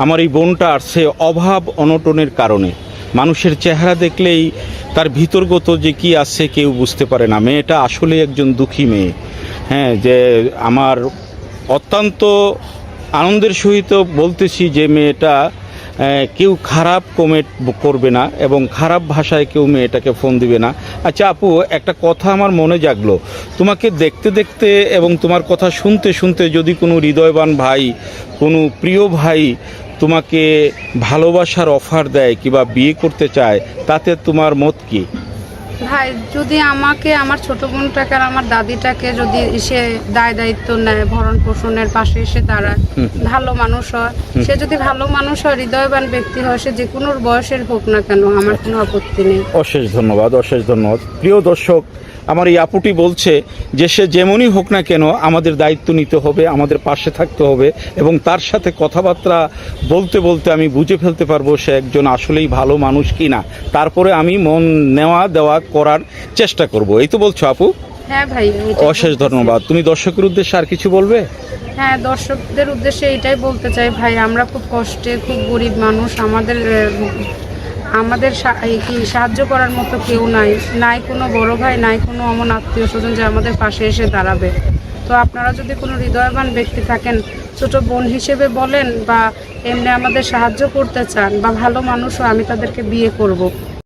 আমার এই বোনটা আসছে অভাব অনটনের কারণে। মানুষের চেহারা দেখলেই তার ভিতরগত যে কি আছে কেউ বুঝতে পারে না। মেয়েটা আসলে একজন দুঃখী মেয়ে। হ্যাঁ, যে আমার অত্যন্ত আনন্দের সহিত বলতেছি যে মেয়েটা কেউ খারাপ কমেন্ট করবে না এবং খারাপ ভাষায় কেউ মেয়েটাকে ফোন দিবে না। আচ্ছা আপু, একটা কথা আমার মনে জাগলো। তোমাকে দেখতে দেখতে এবং তোমার কথা শুনতে শুনতে যদি কোনো হৃদয়বান ভাই, কোনো প্রিয় ভাই তোমাকে ভালোবাসার অফার দেয় কিংবা বিয়ে করতে চায়, তাতে তোমার মত কি? ভাই, যদি আমাকে আমার ছোট বোনটাকে আর আমার দাদিটাকে যদি সে দায় দায়িত্ব নেয়, ভরণ পোষণের পাশে এসে দাঁড়ায়, ভালো মানুষ হয়, সে যদি ভালো মানুষ হয়, হৃদয়বান ব্যক্তি হয়, সে যে কোনো বয়সের হোক না কেন, আমার কোনো আপত্তি নেই। অশেষ ধন্যবাদ, অশেষ ধন্যবাদ। প্রিয় দর্শক, আমার এই আপুটি বলছে যে সে যেমনই হোক না কেন আমাদের দায়িত্ব নিতে হবে, আমাদের পাশে থাকতে হবে এবং তার সাথে কথাবার্তা বলতে বলতে আমি বুঝে ফেলতে পারবো সে একজন আসলেই ভালো মানুষ কি না। তারপরে আমি মন নেওয়া দেওয়া করার চেষ্টা করব। এই তো বলছো আপু? হ্যাঁ ভাই, অশেষ ধন্যবাদ। তুমি দর্শকের উদ্দেশ্যে আর কিছু বলবে? হ্যাঁ, দর্শকদের উদ্দেশ্যে এটাই বলতে চাই ভাই, আমরা খুব কষ্টে, খুব গরিব মানুষ, আমাদের কি সাহায্য করার মতো কেউ নাই, নাই কোনো বড় ভাই, নাই কোনো এমন আত্মীয় স্বজন যে আমাদের পাশে এসে দাঁড়াবে। তো আপনারা যদি কোনো হৃদয়বান ব্যক্তি থাকেন, ছোট বোন হিসেবে বলেন বা এমনি আমাদের সাহায্য করতে চান বা ভালো মানুষও, আমি তাদেরকে বিয়ে করব।